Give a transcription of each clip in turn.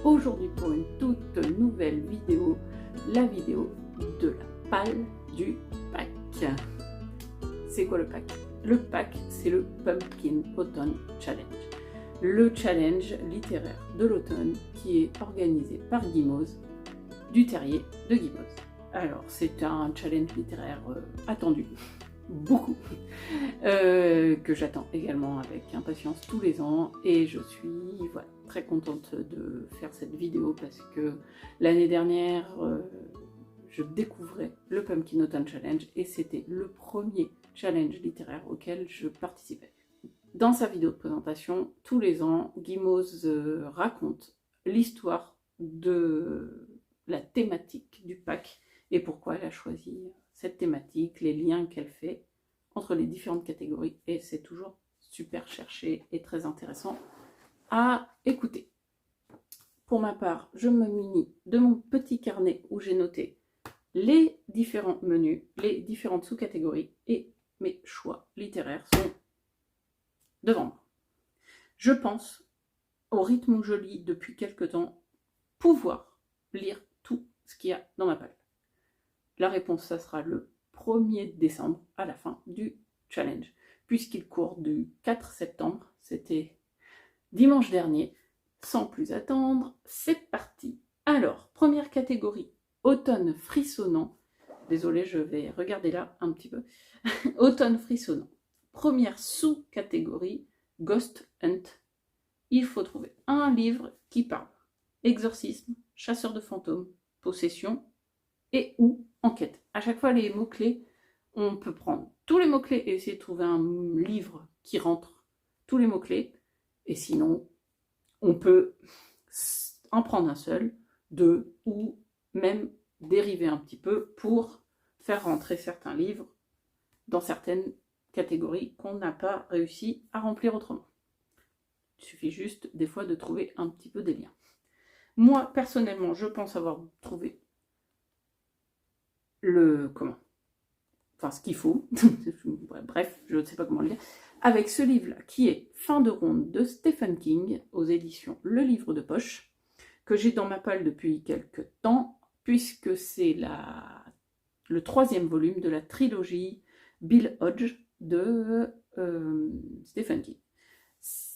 aujourd'hui pour une toute nouvelle vidéo, la vidéo de la palle du pack. C'est quoi le pack? Le pack, c'est le Pumpkin Autumn Challenge. Le challenge littéraire de l'automne qui est organisé par Guimauze, du terrier de Guimauze. Alors, c'est un challenge littéraire attendu, beaucoup, que j'attends également avec impatience tous les ans, et je suis voilà, très contente de faire cette vidéo parce que l'année dernière, je découvrais le Pumpkin Autumn Challenge et c'était le premier challenge littéraire auquel je participais. Dans sa vidéo de présentation, tous les ans, Guimauze raconte l'histoire de la thématique du pack et pourquoi elle a choisi cette thématique, les liens qu'elle fait entre les différentes catégories, et c'est toujours super cherché et très intéressant à écouter. Pour ma part, je me munis de mon petit carnet où j'ai noté les différents menus, les différentes sous-catégories, et mes choix littéraires sont devant moi. Je pense, au rythme où je lis depuis quelque temps, pouvoir lire tout ce qu'il y a dans ma palle. La réponse, ça sera le 1er décembre, à la fin du challenge, puisqu'il court du 4 septembre, c'était dimanche dernier. Sans plus attendre, c'est parti. Alors, première catégorie, automne frissonnant. Désolée, je vais regarder là un petit peu. Automne frissonnant. Première sous-catégorie, Ghost Hunt. Il faut trouver un livre qui parle exorcisme, chasseur de fantômes, possession et ou enquête. À chaque fois, les mots-clés, on peut prendre tous les mots-clés et essayer de trouver un livre qui rentre tous les mots-clés. Et sinon, on peut en prendre un seul, deux, ou même dériver un petit peu pour faire rentrer certains livres dans certaines catégories qu'on n'a pas réussi à remplir autrement. Il suffit juste des fois de trouver un petit peu des liens. Moi, personnellement, je pense avoir trouvé ce qu'il faut, bref, je ne sais pas comment le dire, avec ce livre-là, qui est Fin de ronde de Stephen King, aux éditions Le Livre de Poche, que j'ai dans ma palle depuis quelques temps, puisque c'est le 3e volume de la trilogie Bill Hodge de Stephen King.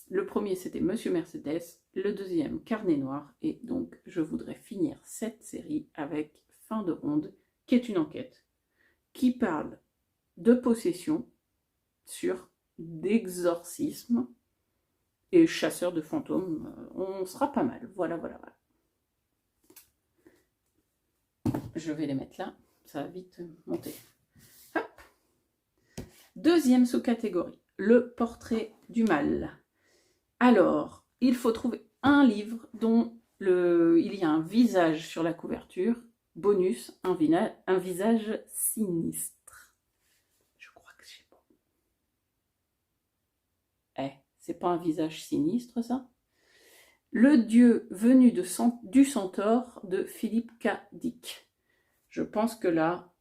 Le premier, c'était Monsieur Mercedes, le deuxième, Carnet Noir, et donc je voudrais finir cette série avec Fin de ronde, qui est une enquête, qui parle de possession sur d'exorcisme et chasseur de fantômes. On sera pas mal. Voilà. Je vais les mettre là, ça va vite monter. Hop. Deuxième sous-catégorie, le portrait du mal. Alors, il faut trouver un livre dont il y a un visage sur la couverture. Bonus, un visage sinistre. Je crois que c'est bon. C'est pas un visage sinistre, ça? Le dieu venu du centaure de Philippe K. Dick. Je pense que là,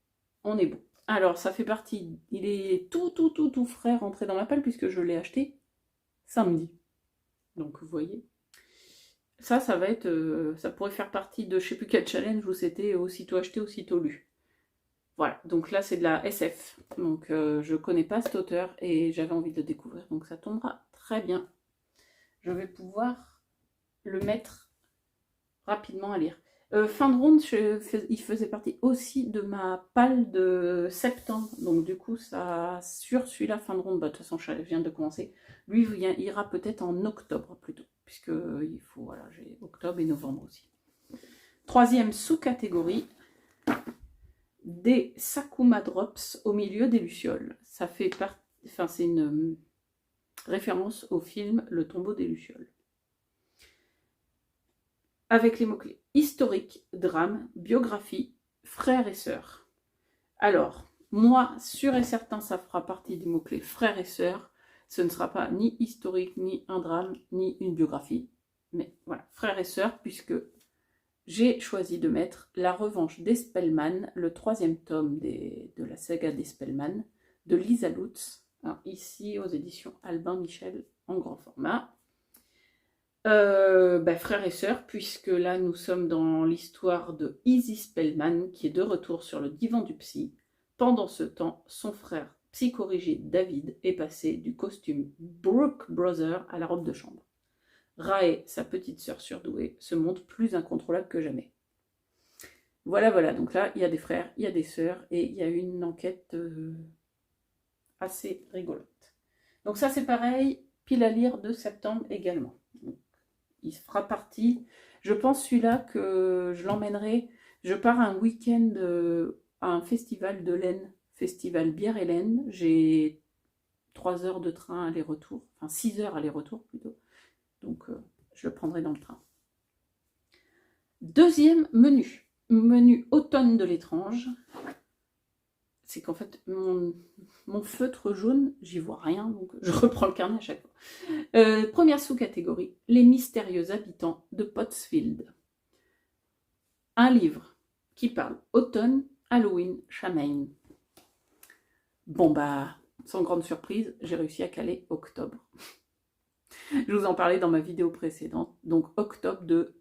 on est bon. Alors, ça fait partie, il est tout frais rentré dans ma palle puisque je l'ai acheté samedi. Donc, vous voyez. Ça va être, ça pourrait faire partie de je sais plus quel challenge où c'était aussitôt acheté, aussitôt lu. Voilà, donc là c'est de la SF. Donc je connais pas cet auteur et j'avais envie de le découvrir. Donc ça tombera très bien. Je vais pouvoir le mettre rapidement à lire. Fin de ronde, il faisait partie aussi de ma palle de septembre. Donc du coup, ça sur celui-là, fin de ronde, de toute façon, je viens de commencer. Lui, il ira peut-être en octobre plutôt. Puisque il faut, voilà, j'ai octobre et novembre aussi. Troisième sous-catégorie, des Sakuma Drops au milieu des lucioles. Ça fait c'est une référence au film Le tombeau des lucioles. Avec les mots-clés historique, drame, biographie, frères et sœurs. Alors, moi, sûr et certain, ça fera partie des mots-clés frères et sœurs. Ce ne sera pas ni historique, ni un drame, ni une biographie. Mais voilà, frères et sœurs, puisque j'ai choisi de mettre La revanche des Spellman, le 3e tome de la saga des Spellman, de Lisa Lutz, ici aux éditions Albin Michel en grand format. Frères et sœurs, puisque là nous sommes dans l'histoire de Izzy Spellman qui est de retour sur le divan du psy. Pendant ce temps, son frère psychorigide David est passé du costume Brooke Brother à la robe de chambre. Rae, sa petite sœur surdouée, se montre plus incontrôlable que jamais. Voilà, voilà, donc là il y a des frères, il y a des sœurs et il y a une enquête assez rigolote. Donc ça c'est pareil, pile à lire de septembre également. Il fera partie, je pense celui-là que je l'emmènerai, je pars un week-end à un festival de laine, festival bière et laine, j'ai 3 heures de train aller-retour, enfin 6 heures aller-retour plutôt, donc je le prendrai dans le train. Deuxième menu automne de l'étrange, c'est qu'en fait mon feutre jaune, j'y vois rien, donc je reprends le carnet à chaque fois. Première sous-catégorie, les mystérieux habitants de Pottsfield. Un livre qui parle automne, Halloween, Samhain. Bon bah, sans grande surprise, j'ai réussi à caler octobre. Je vous en parlais dans ma vidéo précédente, donc octobre de...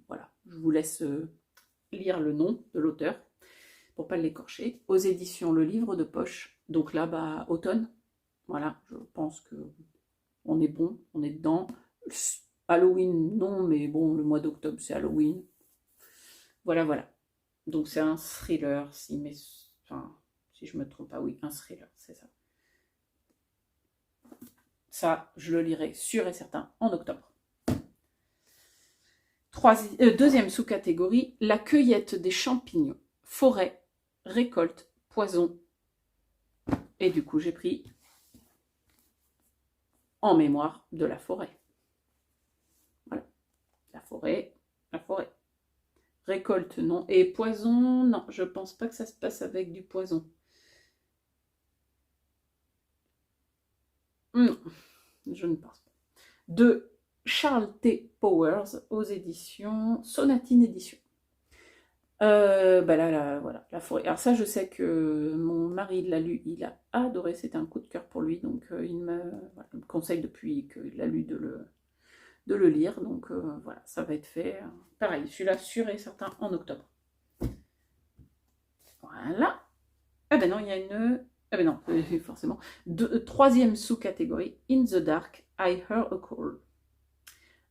Voilà, je vous laisse lire le nom de l'auteur pour pas l'écorcher. Aux éditions Le Livre de Poche, donc là, bah, automne. Voilà, je pense que on est bon, on est dedans. Halloween, non, mais bon, le mois d'octobre, c'est Halloween. Voilà, voilà. Donc c'est un thriller, si je me trompe pas, oui, un thriller, c'est ça. Ça, je le lirai sûr et certain en octobre. Deuxième sous-catégorie, la cueillette des champignons. Forêt, récolte, poison. Et du coup, j'ai pris en mémoire de la forêt. Voilà. La forêt, la forêt. Récolte, non. Et poison, non. Je pense pas que ça se passe avec du poison. Non, je ne pense pas. De Charles T. Powers aux éditions Sonatine Édition. Voilà, la forêt. Alors ça, je sais que mon mari l'a lu, il a adoré, c'était un coup de cœur pour lui, donc il me conseille depuis qu'il l'a lu de le lire, donc voilà, ça va être fait. Pareil, celui-là sûr et certain en octobre. Voilà. Ah ben non, il y a une... Ah ben non, forcément. Troisième sous-catégorie, In the Dark, I Heard a Call.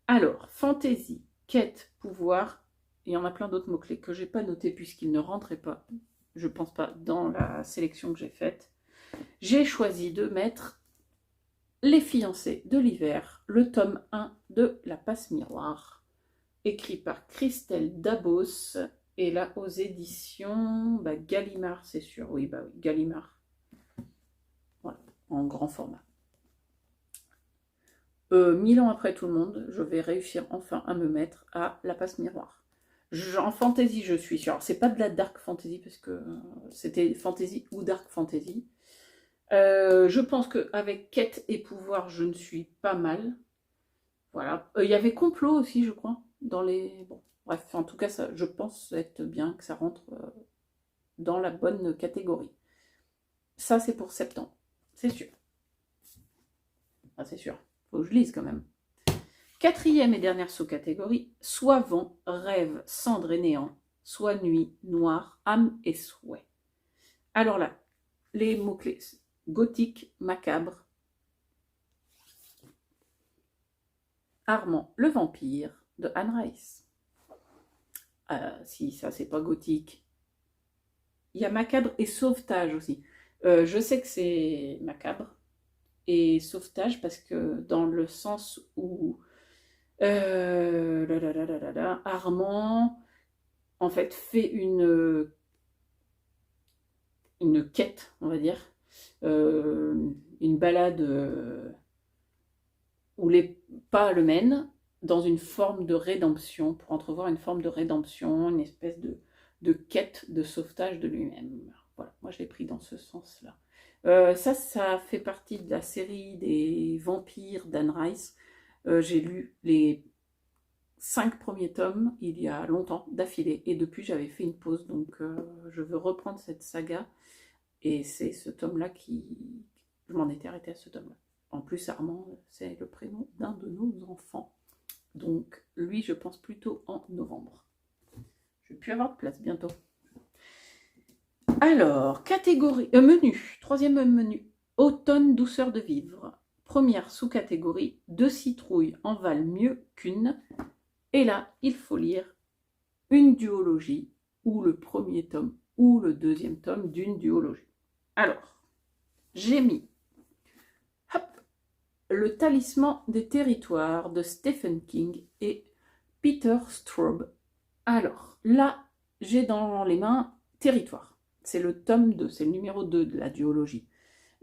Alors, fantaisie, quête, pouvoir... Il y en a plein d'autres mots-clés que je n'ai pas notés puisqu'ils ne rentraient pas, je ne pense pas, dans la sélection que j'ai faite. J'ai choisi de mettre Les fiancés de l'hiver, le tome 1 de La Passe-Miroir, écrit par Christelle Dabos, et là aux éditions Gallimard, c'est sûr, oui, Gallimard. Voilà, en grand format. 1000 ans après tout le monde, je vais réussir enfin à me mettre à La Passe-Miroir. En fantasy, je suis sûre. C'est pas de la dark fantasy parce que c'était fantasy ou dark fantasy. Je pense qu'avec quête et pouvoir, je ne suis pas mal. Voilà. Il y avait complot aussi, je crois, dans les... Bon, bref, en tout cas, ça, je pense être bien que ça rentre dans la bonne catégorie. Ça, c'est pour septembre. C'est sûr. Ah, c'est sûr. Faut que je lise quand même. Quatrième et dernière sous-catégorie, soit vent, rêve, cendre et néant, soit nuit, noir, âme et souhait. Alors là, les mots-clés, gothique, macabre, Armand le vampire de Anne Rice. Si ça c'est pas gothique. Il y a macabre et sauvetage aussi. Je sais que c'est macabre et sauvetage parce que dans le sens où Armand, en fait, fait une quête, on va dire, une balade où les pas le mènent dans une forme de rédemption, pour entrevoir une forme de rédemption, une espèce de quête de sauvetage de lui-même. Voilà, moi je l'ai pris dans ce sens-là. Ça fait partie de la série des vampires d'Anne Rice. J'ai lu les 5 premiers tomes il y a longtemps d'affilée et depuis j'avais fait une pause, donc je veux reprendre cette saga et c'est ce tome là je m'en étais arrêtée à ce tome là. En plus, Armand, c'est le prénom d'un de nos enfants. Donc, lui, je pense plutôt en novembre. Je vais plus avoir de place bientôt. Alors, catégorie, menu, troisième menu, automne, douceur de vivre. Première sous-catégorie, 2 citrouilles en valent mieux qu'une. Et là, il faut lire une duologie, ou le premier tome, ou le deuxième tome d'une duologie. Alors, j'ai mis Le Talisman des territoires de Stephen King et Peter Straub. Alors, là, j'ai dans les mains Territoire. C'est le tome 2, c'est le numéro 2 de la duologie.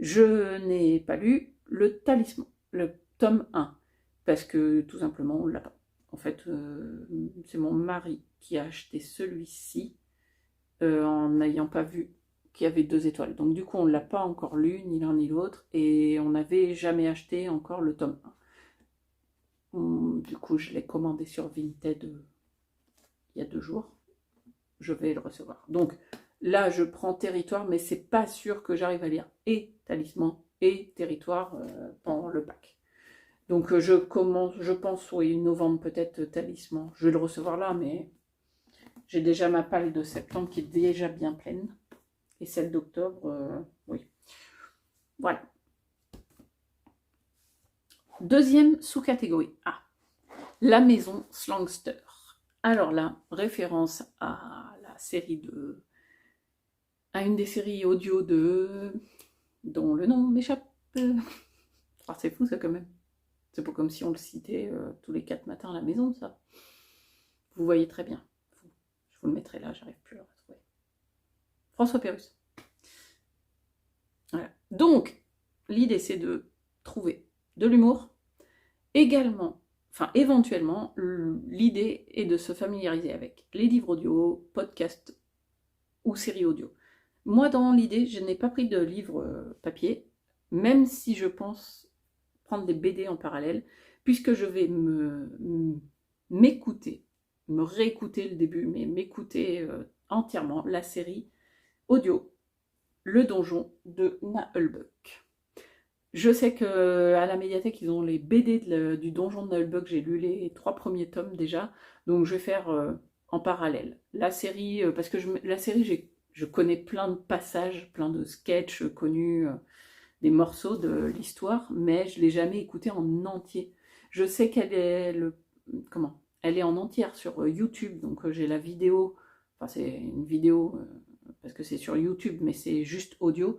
Je n'ai pas lu Le Talisman, le tome 1, parce que tout simplement, on ne l'a pas. En fait, c'est mon mari qui a acheté celui-ci en n'ayant pas vu qu'il y avait 2 étoiles. Donc du coup, on ne l'a pas encore lu, ni l'un ni l'autre, et on n'avait jamais acheté encore le tome 1. Du coup, je l'ai commandé sur Vinted il y a 2 jours. Je vais le recevoir. Donc là, je prends Territoire, mais c'est pas sûr que j'arrive à lire et Talisman et Territoire pendant le pack. Donc je commence, je pense, oui, novembre peut-être, Talisman. Je vais le recevoir là, mais j'ai déjà ma palle de septembre qui est déjà bien pleine. Et celle d'octobre, oui. Voilà. Deuxième sous-catégorie. La maison Slangster. Alors là, référence à la série de... à une des séries audio dont le nom m'échappe. C'est fou ça quand même. C'est pas comme si on le citait tous les 4 matins à la maison, ça. Vous voyez très bien. Je vous le mettrai là, j'arrive plus à le retrouver. François Pérusse. Voilà. Donc, l'idée c'est de trouver de l'humour. Également, éventuellement, l'idée est de se familiariser avec les livres audio, podcasts ou séries audio. Moi, dans l'idée, je n'ai pas pris de livre papier, même si je pense prendre des BD en parallèle, puisque je vais m'écouter, me réécouter le début, mais m'écouter entièrement la série audio Le Donjon de Nullbuck. Je sais qu'à la médiathèque, ils ont les BD du Donjon de Nullbuck, j'ai lu les 3 premiers tomes déjà, donc je vais faire en parallèle. La série, parce que la série, je connais plein de passages, plein de sketchs connus, des morceaux de l'histoire, mais je ne l'ai jamais écoutée en entier. Je sais qu'elle est elle est en entière sur YouTube, donc j'ai la vidéo, c'est une vidéo, parce que c'est sur YouTube, mais c'est juste audio,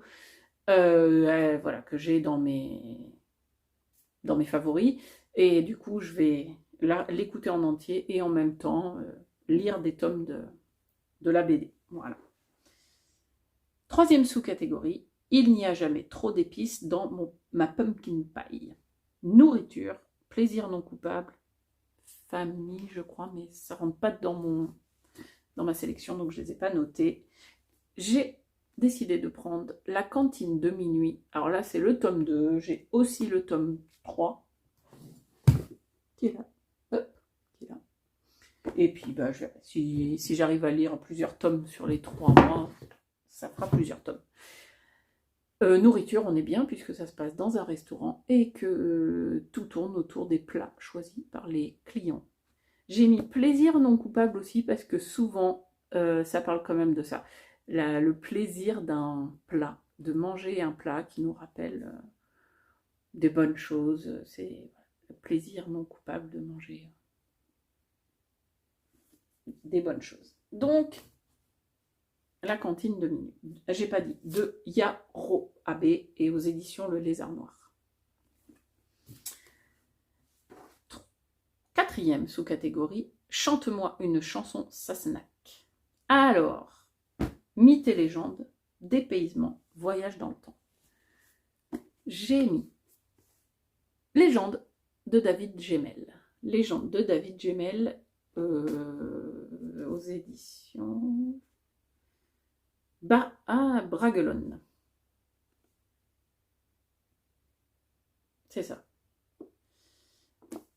voilà, que j'ai dans mes favoris, et du coup je vais l'écouter en entier, et en même temps lire des tomes de la BD. Voilà. Troisième sous-catégorie, il n'y a jamais trop d'épices dans ma pumpkin pie. Nourriture, plaisir non coupable, famille, je crois, mais ça ne rentre pas dans ma sélection, donc je ne les ai pas notés. J'ai décidé de prendre La cantine de minuit. Alors là, c'est le tome 2. J'ai aussi le tome 3, qui est là. Hop, qui est là. Et puis, si j'arrive à lire plusieurs tomes sur les 3 mois, ça fera plusieurs tomes. Nourriture, on est bien, puisque ça se passe dans un restaurant et que tout tourne autour des plats choisis par les clients. J'ai mis plaisir non coupable aussi, parce que souvent, ça parle quand même de ça. Le plaisir d'un plat, de manger un plat qui nous rappelle des bonnes choses. C'est le plaisir non coupable de manger des bonnes choses. Donc, La cantine de minuit. J'ai pas dit. De Yaro Abe et aux éditions Le Lézard Noir. Quatrième sous-catégorie, chante-moi une chanson Sassenach. Alors, mythes et légendes, dépaysement, voyage dans le temps. J'ai mis Légende de David Gemmell. Légende de David Gemmell aux éditions Bragelonne. C'est ça.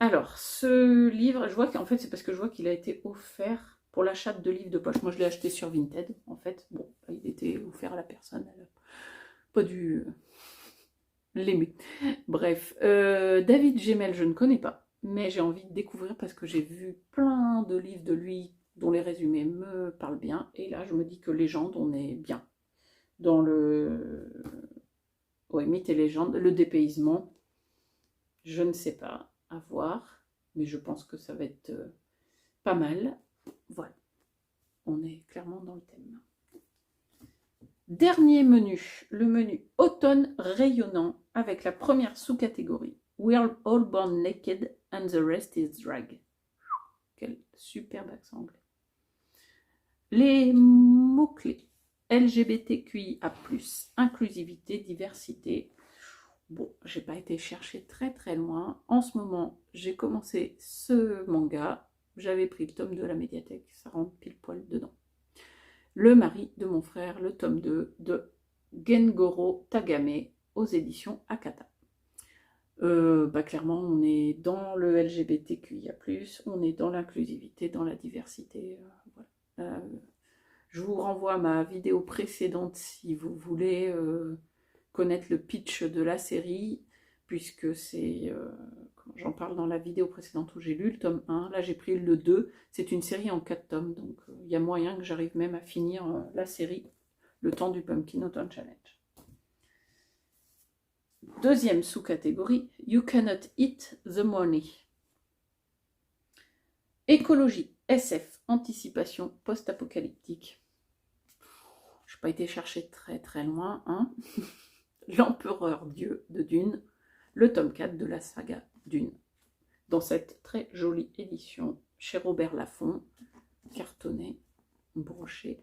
Alors, ce livre, je vois qu'en fait, c'est parce que je vois qu'il a été offert pour l'achat de livres de poche. Moi, je l'ai acheté sur Vinted, en fait. Bon, il était offert à la personne. Elle n'a pas dû l'aimer. Bref, David Gemmell, je ne connais pas, mais j'ai envie de découvrir parce que j'ai vu plein de livres de lui dont les résumés me parlent bien, et là je me dis que Légende, on est bien. Dans le... Ouais, mythe et légende, le dépaysement, je ne sais pas, à voir, mais je pense que ça va être pas mal. Voilà, on est clairement dans le thème. Dernier menu, le menu automne rayonnant avec la première sous-catégorie. We're all born naked and the rest is drag. Quel superbe accent anglais. Les mots-clés. LGBTQIA+, inclusivité, diversité. Bon, j'ai pas été chercher très loin. En ce moment, j'ai commencé ce manga. J'avais pris le tome 2 à la médiathèque, ça rentre pile poil dedans. Le mari de mon frère, le tome 2 de Gengoro Tagame aux éditions Akata. Clairement, on est dans le LGBTQIA+, on est dans l'inclusivité, dans la diversité. Voilà. Je vous renvoie à ma vidéo précédente si vous voulez connaître le pitch de la série, puisque c'est, j'en parle dans la vidéo précédente où j'ai lu le tome 1, là j'ai pris le 2, c'est une série en 4 tomes, donc il y a moyen que j'arrive même à finir la série, le temps du Pumpkin Autumn Challenge. Deuxième sous-catégorie, You Cannot Eat the Money. Écologie, SF, anticipation post-apocalyptique. Je n'ai pas été chercher très loin, hein. L'Empereur Dieu de Dune, le tome 4 de la saga Dune. Dans cette très jolie édition chez Robert Laffont, cartonné, broché,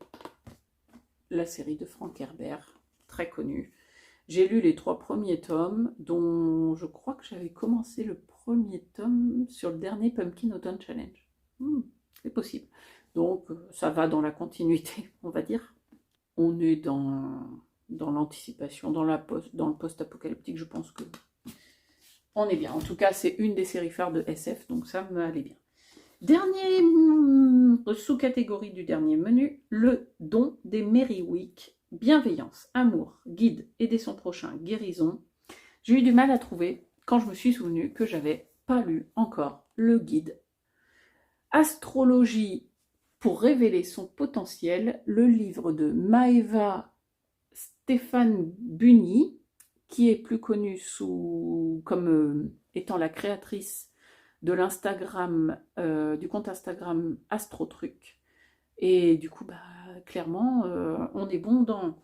la série de Frank Herbert, très connue. J'ai lu les 3 premiers tomes, dont je crois que j'avais commencé le premier tome sur le dernier Pumpkin Autumn Challenge. C'est possible. Donc ça va dans la continuité, on va dire. On est dans l'anticipation, dans le post-apocalyptique, je pense que on est bien. En tout cas, c'est une des séries phares de SF, donc ça me allait bien. Dernier sous-catégorie du dernier menu, le don des Merry Week. Bienveillance, amour, guide, aider son prochain, guérison. J'ai eu du mal à trouver quand je me suis souvenu que j'avais pas lu encore le guide. Astrologie pour révéler son potentiel, le livre de Maeva Stéphane Bunny, qui est plus connue comme étant la créatrice de l'Instagram, du compte Instagram AstroTruc. Et du coup, clairement, on est bon dans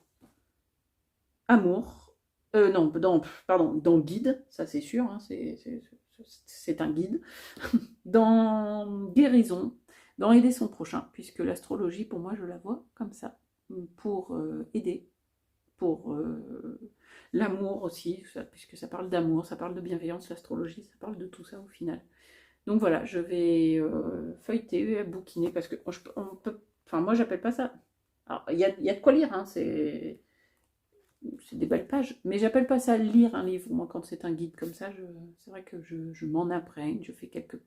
amour, dans guide, ça c'est sûr, hein, c'est un guide, dans guérison, dans aider son prochain, puisque l'astrologie, pour moi, je la vois comme ça, pour aider, pour l'amour aussi, puisque ça parle d'amour, ça parle de bienveillance, l'astrologie, ça parle de tout ça au final. Donc voilà, je vais feuilleter, bouquiner, parce que moi j'appelle pas ça. Alors, il y a de quoi lire, hein, c'est des belles pages, mais j'appelle pas ça lire un livre. Moi, quand c'est un guide comme ça, c'est vrai que je m'en imprègne, je fais quelques...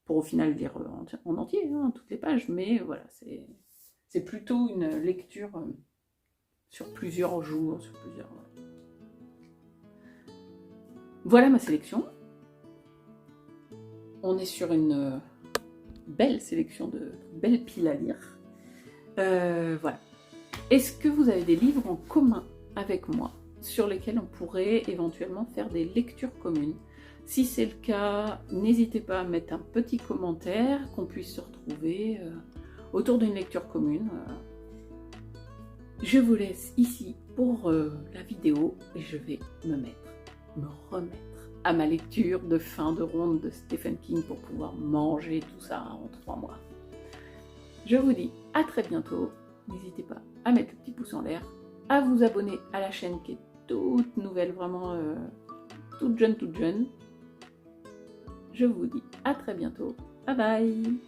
pour au final lire en entier, hein, toutes les pages, mais voilà, c'est plutôt une lecture sur plusieurs jours, sur plusieurs... Voilà ma sélection. On est sur une belle sélection de belles piles à lire. Voilà. Est-ce que vous avez des livres en commun avec moi sur lesquels on pourrait éventuellement faire des lectures communes? Si c'est le cas, n'hésitez pas à mettre un petit commentaire, qu'on puisse se retrouver autour d'une lecture commune. Je vous laisse ici pour la vidéo et je vais me remettre à ma lecture de fin de ronde de Stephen King pour pouvoir manger tout ça en 3 mois. Je vous dis à très bientôt. N'hésitez pas à mettre le petit pouce en l'air, à vous abonner à la chaîne qui est toute nouvelle, vraiment toute jeune. Je vous dis à très bientôt. Bye bye.